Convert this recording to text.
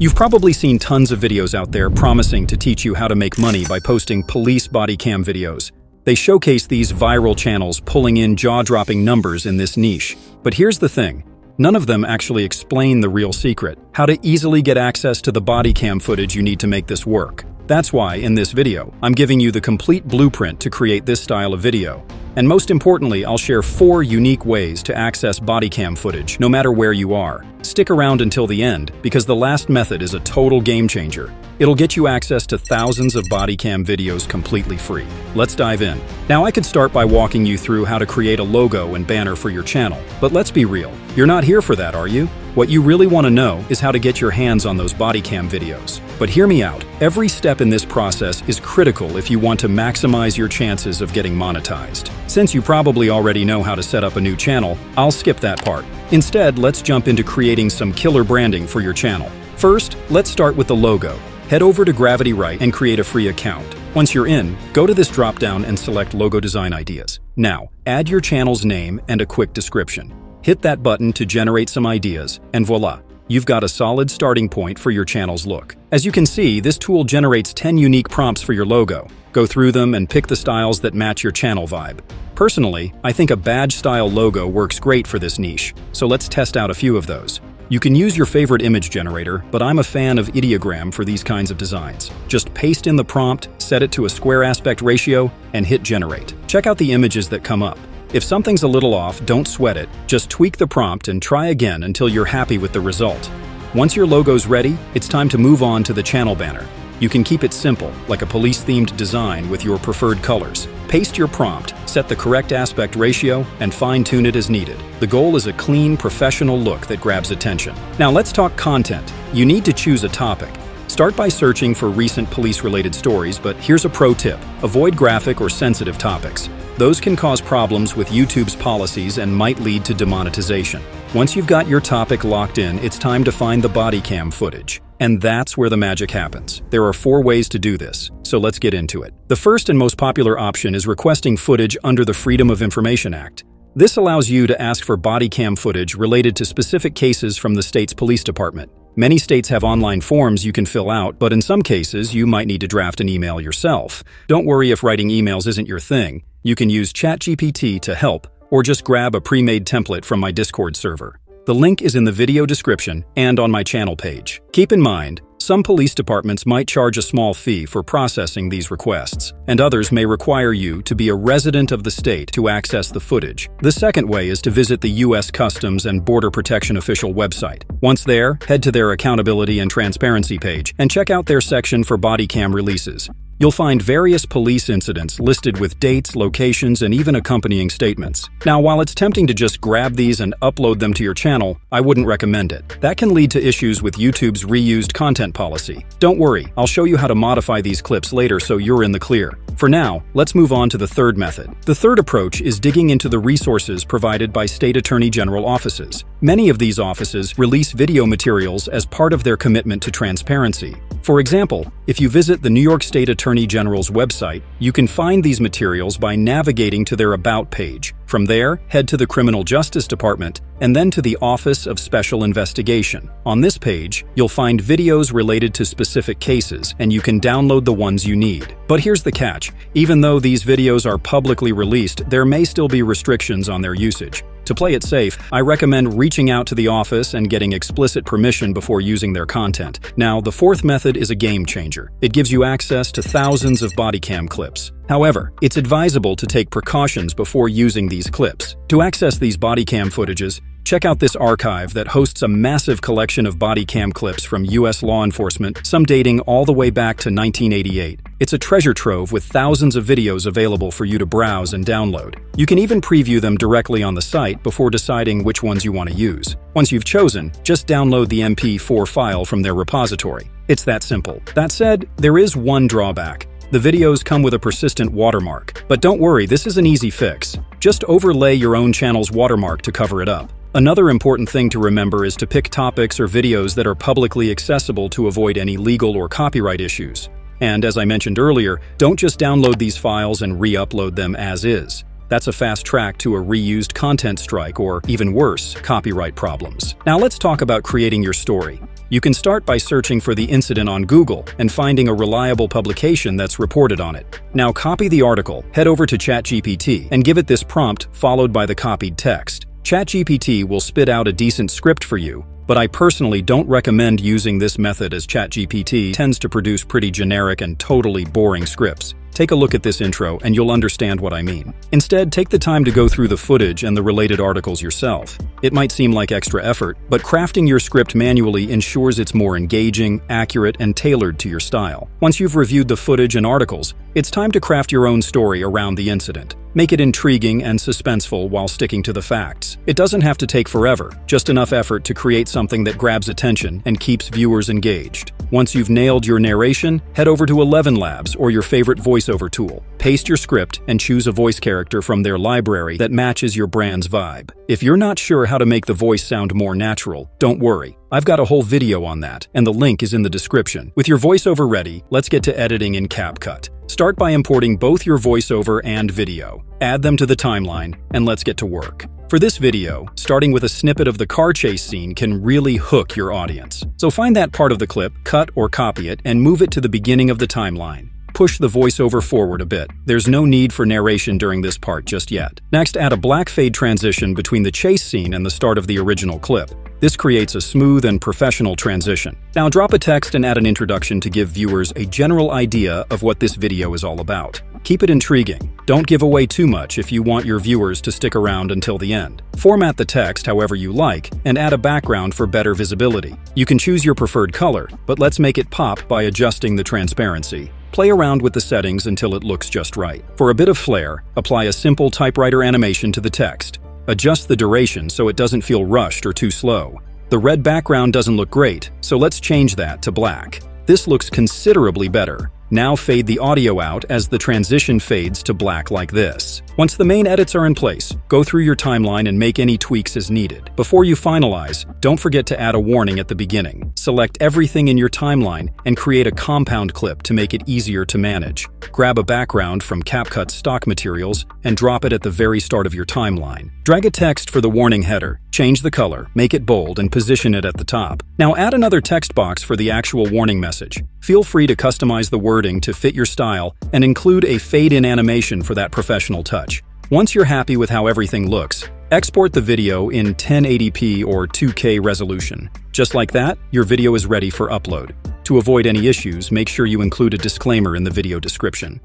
You've probably seen tons of videos out there promising to teach you how to make money by posting police body cam videos. They showcase these viral channels pulling in jaw-dropping numbers in this niche. But here's the thing. None of them actually explain the real secret, how to easily get access to the body cam footage you need to make this work. That's why, in this video, I'm giving you the complete blueprint to create this style of video. And most importantly, I'll share 4 unique ways to access body cam footage, no matter where you are. Stick around until the end, because the last method is a total game changer. It'll get you access to thousands of body cam videos completely free. Let's dive in. Now, I could start by walking you through how to create a logo and banner for your channel, but let's be real. You're not here for that, are you? What you really want to know is how to get your hands on those body cam videos. But hear me out. Every step in this process is critical if you want to maximize your chances of getting monetized. Since you probably already know how to set up a new channel, I'll skip that part. Instead, let's jump into creating some killer branding for your channel. First, let's start with the logo. Head over to Gravity Right and create a free account. Once you're in, go to this drop-down and select Logo Design Ideas. Now, add your channel's name and a quick description. Hit that button to generate some ideas, and voila! You've got a solid starting point for your channel's look. As you can see, this tool generates 10 unique prompts for your logo. Go through them and pick the styles that match your channel vibe. Personally, I think a badge-style logo works great for this niche, so let's test out a few of those. You can use your favorite image generator, but I'm a fan of ideogram for these kinds of designs. Just paste in the prompt, set it to a square aspect ratio, and hit generate. Check out the images that come up. If something's a little off, don't sweat it. Just tweak the prompt and try again until you're happy with the result. Once your logo's ready, it's time to move on to the channel banner. You can keep it simple, like a police-themed design with your preferred colors. Paste your prompt, set the correct aspect ratio, and fine-tune it as needed. The goal is a clean, professional look that grabs attention. Now let's talk content. You need to choose a topic. Start by searching for recent police-related stories, but here's a pro tip. Avoid graphic or sensitive topics. Those can cause problems with YouTube's policies and might lead to demonetization. Once you've got your topic locked in, it's time to find the body cam footage. And that's where the magic happens. There are 4 ways to do this, so let's get into it. The first and most popular option is requesting footage under the Freedom of Information Act. This allows you to ask for body cam footage related to specific cases from the state's police department. Many states have online forms you can fill out, but in some cases, you might need to draft an email yourself. Don't worry if writing emails isn't your thing. You can use ChatGPT to help, or just grab a pre-made template from my Discord server. The link is in the video description and on my channel page. Keep in mind, some police departments might charge a small fee for processing these requests, and others may require you to be a resident of the state to access the footage. The second way is to visit the U.S. Customs and Border Protection official website. Once there, head to their Accountability and Transparency page and check out their section for body cam releases. You'll find various police incidents listed with dates, locations, and even accompanying statements. Now, while it's tempting to just grab these and upload them to your channel, I wouldn't recommend it. That can lead to issues with YouTube's reused content policy. Don't worry, I'll show you how to modify these clips later so you're in the clear. For now, let's move on to the third method. The third approach is digging into the resources provided by state attorney general offices. Many of these offices release video materials as part of their commitment to transparency. For example, if you visit the New York State Attorney General's website, you can find these materials by navigating to their About page. From there, head to the Criminal Justice Department and then to the Office of Special Investigation. On this page, you'll find videos related to specific cases, and you can download the ones you need. But here's the catch. Even though these videos are publicly released, there may still be restrictions on their usage. To play it safe, I recommend reaching out to the office and getting explicit permission before using their content. Now, the fourth method is a game changer. It gives you access to thousands of body cam clips. However, it's advisable to take precautions before using these clips. To access these body cam footages, check out this archive that hosts a massive collection of body cam clips from U.S. law enforcement, some dating all the way back to 1988. It's a treasure trove with thousands of videos available for you to browse and download. You can even preview them directly on the site before deciding which ones you want to use. Once you've chosen, just download the MP4 file from their repository. It's that simple. That said, there is one drawback. The videos come with a persistent watermark. But don't worry, this is an easy fix. Just overlay your own channel's watermark to cover it up. Another important thing to remember is to pick topics or videos that are publicly accessible to avoid any legal or copyright issues. And as I mentioned earlier, don't just download these files and re-upload them as is. That's a fast track to a reused content strike or, even worse, copyright problems. Now let's talk about creating your story. You can start by searching for the incident on Google and finding a reliable publication that's reported on it. Now copy the article, head over to ChatGPT, and give it this prompt followed by the copied text. ChatGPT will spit out a decent script for you, but I personally don't recommend using this method as ChatGPT tends to produce pretty generic and totally boring scripts. Take a look at this intro and you'll understand what I mean. Instead, take the time to go through the footage and the related articles yourself. It might seem like extra effort, but crafting your script manually ensures it's more engaging, accurate, and tailored to your style. Once you've reviewed the footage and articles, it's time to craft your own story around the incident. Make it intriguing and suspenseful while sticking to the facts. It doesn't have to take forever, just enough effort to create something that grabs attention and keeps viewers engaged. Once you've nailed your narration, head over to ElevenLabs or your favorite voiceover tool. Paste your script and choose a voice character from their library that matches your brand's vibe. If you're not sure how to make the voice sound more natural, don't worry. I've got a whole video on that, and the link is in the description. With your voiceover ready, let's get to editing in CapCut. Start by importing both your voiceover and video. Add them to the timeline, and let's get to work. For this video, starting with a snippet of the car chase scene can really hook your audience. So find that part of the clip, cut or copy it, and move it to the beginning of the timeline. Push the voiceover forward a bit. There's no need for narration during this part just yet. Next, add a black fade transition between the chase scene and the start of the original clip. This creates a smooth and professional transition. Now drop a text and add an introduction to give viewers a general idea of what this video is all about. Keep it intriguing. Don't give away too much if you want your viewers to stick around until the end. Format the text however you like and add a background for better visibility. You can choose your preferred color, but let's make it pop by adjusting the transparency. Play around with the settings until it looks just right. For a bit of flair, apply a simple typewriter animation to the text. Adjust the duration so it doesn't feel rushed or too slow. The red background doesn't look great, so let's change that to black. This looks considerably better. Now fade the audio out as the transition fades to black like this. Once the main edits are in place, go through your timeline and make any tweaks as needed. Before you finalize, don't forget to add a warning at the beginning. Select everything in your timeline and create a compound clip to make it easier to manage. Grab a background from CapCut's stock materials and drop it at the very start of your timeline. Drag a text for the warning header, change the color, make it bold, and position it at the top. Now add another text box for the actual warning message. Feel free to customize the wording to fit your style and include a fade-in animation for that professional touch. Once you're happy with how everything looks, export the video in 1080p or 2K resolution. Just like that, your video is ready for upload. To avoid any issues, make sure you include a disclaimer in the video description.